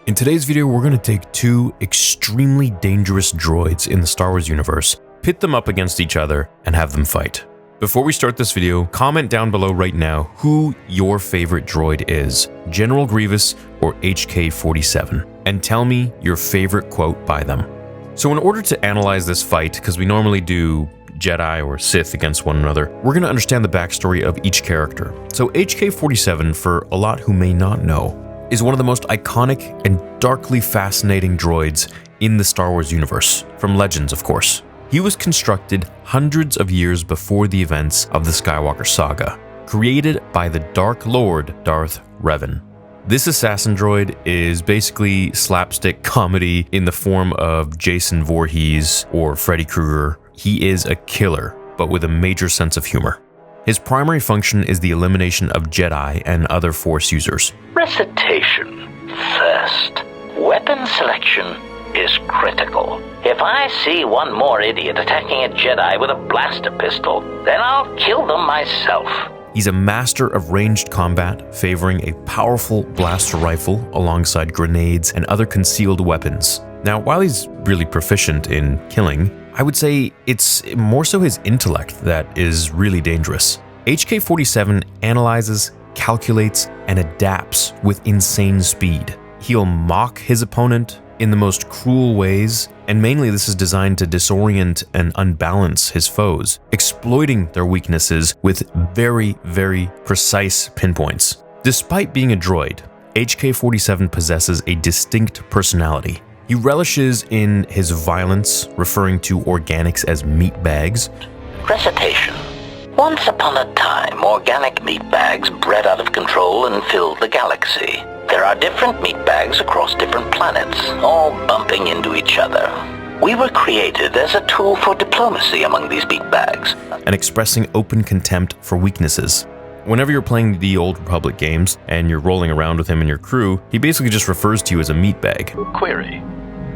In today's video, we're going to take two extremely dangerous droids in the Star Wars universe, pit them up against each other, and have them fight. Before we start this video, comment down below right now who your favorite droid is, General Grievous or HK-47, and tell me your favorite quote by them. So in order to analyze this fight, because we normally do Jedi or Sith against one another, we're going to understand the backstory of each character. So HK-47, for a lot who may not know, is one of the most iconic and darkly fascinating droids in the Star Wars universe, from Legends of course. He was constructed hundreds of years before the events of the Skywalker saga, created by the Dark Lord Darth Revan. This assassin droid is basically slapstick comedy in the form of Jason Voorhees or Freddy Krueger. He is a killer, but with a major sense of humor. His primary function is the elimination of Jedi and other Force users. Recitation first. Weapon selection is critical. If I see one more idiot attacking a Jedi with a blaster pistol, then I'll kill them myself. He's a master of ranged combat, favoring a powerful blaster rifle alongside grenades and other concealed weapons. Now, while he's really proficient in killing, I would say it's more so his intellect that is really dangerous. HK-47 analyzes, calculates, and adapts with insane speed. He'll mock his opponent in the most cruel ways, and mainly this is designed to disorient and unbalance his foes, exploiting their weaknesses with very, very precise pinpoints. Despite being a droid, HK-47 possesses a distinct personality. He relishes in his violence, referring to organics as meat bags. Recitation. Once upon a time, organic meat bags bred out of control and filled the galaxy. There are different meat bags across different planets, all bumping into each other. We were created as a tool for diplomacy among these meat bags. And expressing open contempt for weaknesses. Whenever you're playing the Old Republic games and you're rolling around with him and your crew, he basically just refers to you as a meat bag. Query.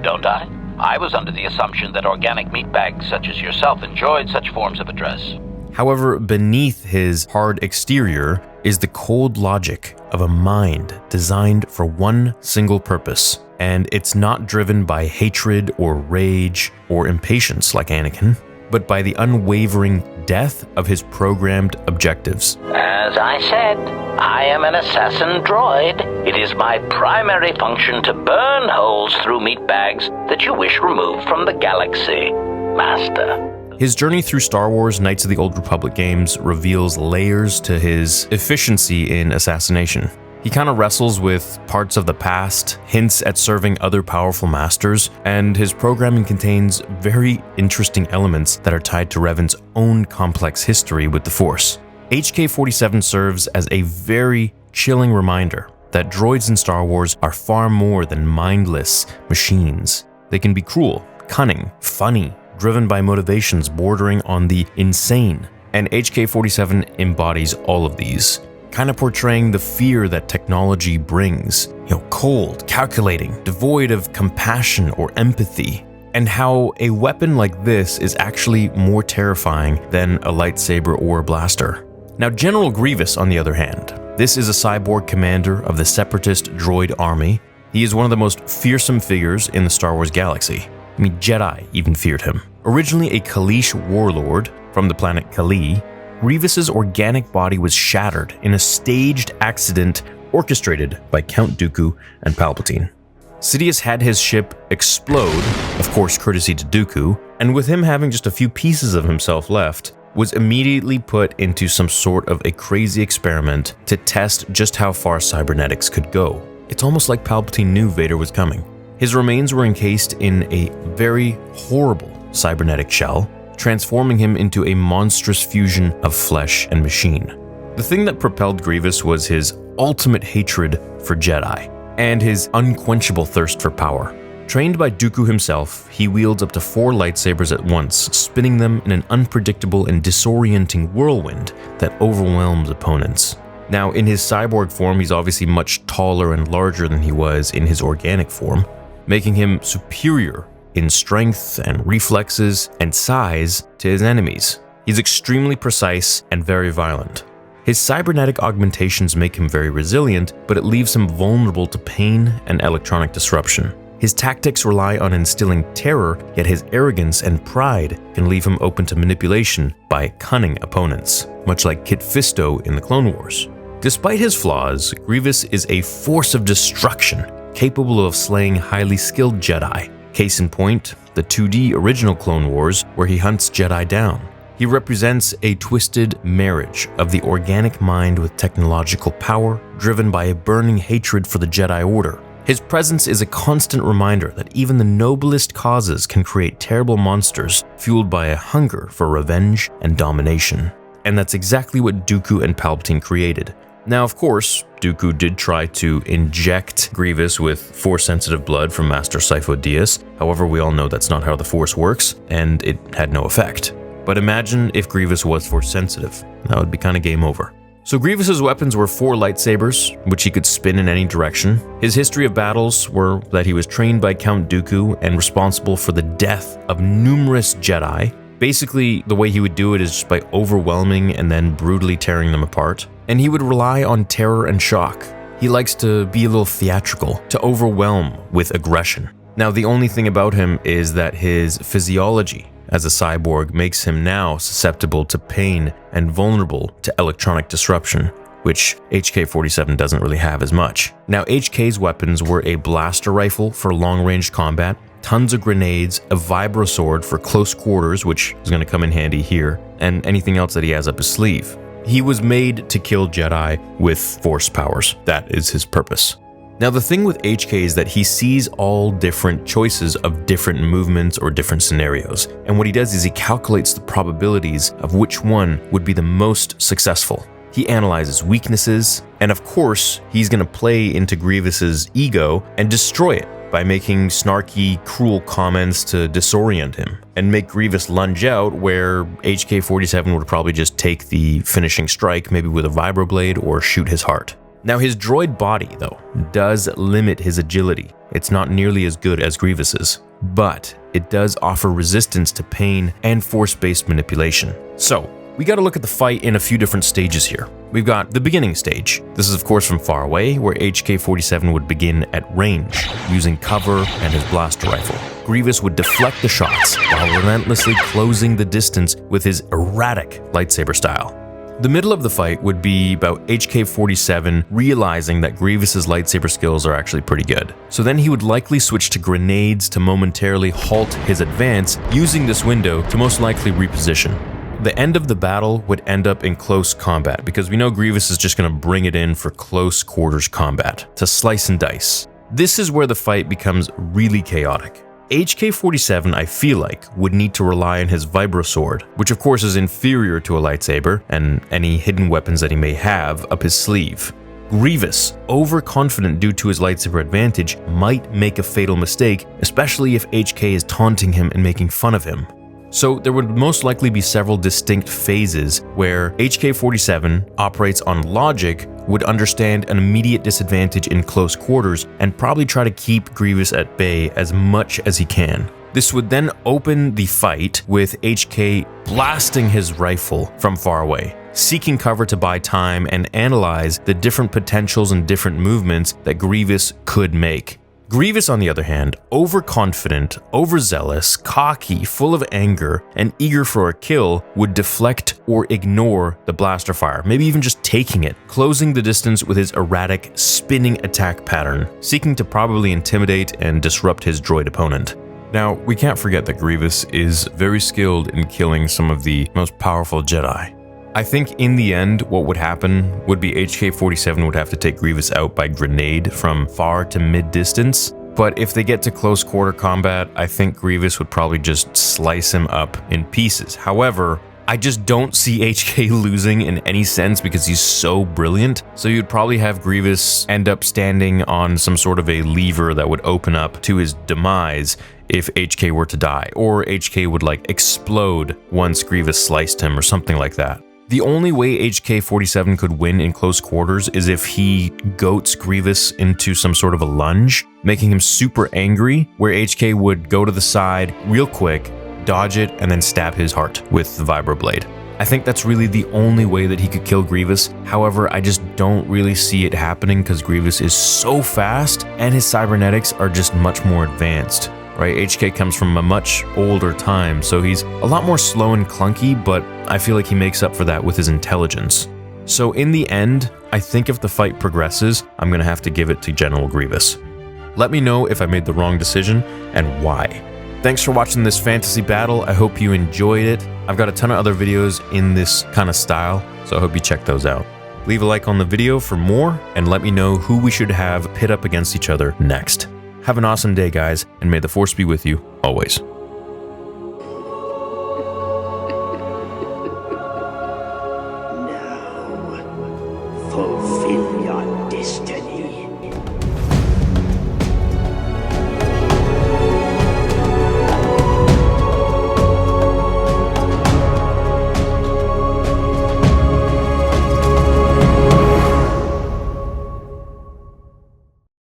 Don't I? I was under the assumption that organic meat bags such as yourself enjoyed such forms of address. However, beneath his hard exterior is the cold logic of a mind designed for one single purpose, and it's not driven by hatred or rage or impatience like Anakin, but by the unwavering death of his programmed objectives. As I said, I am an assassin droid. It is my primary function to burn holes through meat bags that you wish removed from the galaxy, Master. His journey through Star Wars Knights of the Old Republic games reveals layers to his efficiency in assassination. He kind of wrestles with parts of the past, hints at serving other powerful masters, and his programming contains very interesting elements that are tied to Revan's own complex history with the Force. HK-47 serves as a very chilling reminder that droids in Star Wars are far more than mindless machines. They can be cruel, cunning, funny, driven by motivations bordering on the insane, and HK-47 embodies all of these, kind of portraying the fear that technology brings, cold, calculating, devoid of compassion or empathy, and how a weapon like this is actually more terrifying than a lightsaber or a blaster. Now, General Grievous, on the other hand, this is a cyborg commander of the Separatist droid army. He is one of the most fearsome figures in the Star Wars galaxy. Jedi even feared him. Originally a Kaleesh warlord from the planet Kalee, Grievous's organic body was shattered in a staged accident orchestrated by Count Dooku and Palpatine. Sidious had his ship explode, of course courtesy to Dooku, and with him having just a few pieces of himself left, was immediately put into some sort of a crazy experiment to test just how far cybernetics could go. It's almost like Palpatine knew Vader was coming. His remains were encased in a very horrible cybernetic shell, transforming him into a monstrous fusion of flesh and machine. The thing that propelled Grievous was his ultimate hatred for Jedi, and his unquenchable thirst for power. Trained by Dooku himself, he wields up to 4 lightsabers at once, spinning them in an unpredictable and disorienting whirlwind that overwhelms opponents. Now, in his cyborg form, he's obviously much taller and larger than he was in his organic form, making him superior in strength and reflexes and size to his enemies. He's extremely precise and very violent. His cybernetic augmentations make him very resilient, but it leaves him vulnerable to pain and electronic disruption. His tactics rely on instilling terror, yet his arrogance and pride can leave him open to manipulation by cunning opponents, much like Kit Fisto in the Clone Wars. Despite his flaws, Grievous is a force of destruction, capable of slaying highly skilled Jedi. Case in point, the 2D original Clone Wars, where he hunts Jedi down. He represents a twisted marriage of the organic mind with technological power, driven by a burning hatred for the Jedi Order. His presence is a constant reminder that even the noblest causes can create terrible monsters fueled by a hunger for revenge and domination. And that's exactly what Dooku and Palpatine created. Now, of course, Dooku did try to inject Grievous with Force-sensitive blood from Master Sifo Dyas. However, we all know that's not how the Force works, and it had no effect. But imagine if Grievous was Force-sensitive. That would be kind of game over. So Grievous's weapons were 4 lightsabers, which he could spin in any direction. His history of battles were that he was trained by Count Dooku and responsible for the death of numerous Jedi. Basically, the way he would do it is just by overwhelming and then brutally tearing them apart. And he would rely on terror and shock. He likes to be a little theatrical, to overwhelm with aggression. Now, the only thing about him is that his physiology as a cyborg makes him now susceptible to pain and vulnerable to electronic disruption, which HK-47 doesn't really have as much. Now, HK's weapons were a blaster rifle for long-range combat, tons of grenades, a vibro sword for close quarters, which is going to come in handy here, and anything else that he has up his sleeve. He was made to kill Jedi with force powers. That is his purpose. Now, the thing with HK is that he sees all different choices of different movements or different scenarios. And what he does is he calculates the probabilities of which one would be the most successful. He analyzes weaknesses, and of course, he's going to play into Grievous's ego and destroy it by making snarky, cruel comments to disorient him and make Grievous lunge out where HK-47 would probably just take the finishing strike, maybe with a vibroblade, or shoot his heart. Now, his droid body, though, does limit his agility. It's not nearly as good as Grievous's, but it does offer resistance to pain and force-based manipulation. So, we gotta look at the fight in a few different stages here. We've got the beginning stage. This is of course from far away, where HK-47 would begin at range, using cover and his blaster rifle. Grievous would deflect the shots, while relentlessly closing the distance with his erratic lightsaber style. The middle of the fight would be about HK-47 realizing that Grievous's lightsaber skills are actually pretty good. So then he would likely switch to grenades to momentarily halt his advance, using this window to most likely reposition. The end of the battle would end up in close combat, because we know Grievous is just going to bring it in for close quarters combat, to slice and dice. This is where the fight becomes really chaotic. HK-47, I feel like, would need to rely on his vibro sword, which of course is inferior to a lightsaber, and any hidden weapons that he may have up his sleeve. Grievous, overconfident due to his lightsaber advantage, might make a fatal mistake, especially if HK is taunting him and making fun of him. So there would most likely be several distinct phases where HK-47 operates on logic, would understand an immediate disadvantage in close quarters, and probably try to keep Grievous at bay as much as he can. This would then open the fight with HK blasting his rifle from far away, seeking cover to buy time and analyze the different potentials and different movements that Grievous could make. Grievous, on the other hand, overconfident, overzealous, cocky, full of anger, and eager for a kill, would deflect or ignore the blaster fire, maybe even just taking it, closing the distance with his erratic, spinning attack pattern, seeking to probably intimidate and disrupt his droid opponent. Now, we can't forget that Grievous is very skilled in killing some of the most powerful Jedi. I think in the end, what would happen would be HK-47 would have to take Grievous out by grenade from far to mid-distance, but if they get to close quarter combat, I think Grievous would probably just slice him up in pieces. However, I just don't see HK losing in any sense because he's so brilliant, so you'd probably have Grievous end up standing on some sort of a lever that would open up to his demise if HK were to die, or HK would like explode once Grievous sliced him or something like that. The only way HK-47 could win in close quarters is if he goats Grievous into some sort of a lunge, making him super angry, where HK would go to the side real quick, dodge it, and then stab his heart with the vibroblade. I think that's really the only way that he could kill Grievous. However, I just don't really see it happening because Grievous is so fast and his cybernetics are just much more advanced. Right, HK comes from a much older time, so he's a lot more slow and clunky, but I feel like he makes up for that with his intelligence. So in the end, I think if the fight progresses, I'm gonna have to give it to General Grievous. Let me know if I made the wrong decision and why. Thanks for watching this fantasy battle. I hope you enjoyed it. I've got a ton of other videos in this kind of style, so I hope you check those out. Leave a like on the video for more, and let me know who we should have pit up against each other next. Have an awesome day, guys, and may the Force be with you always.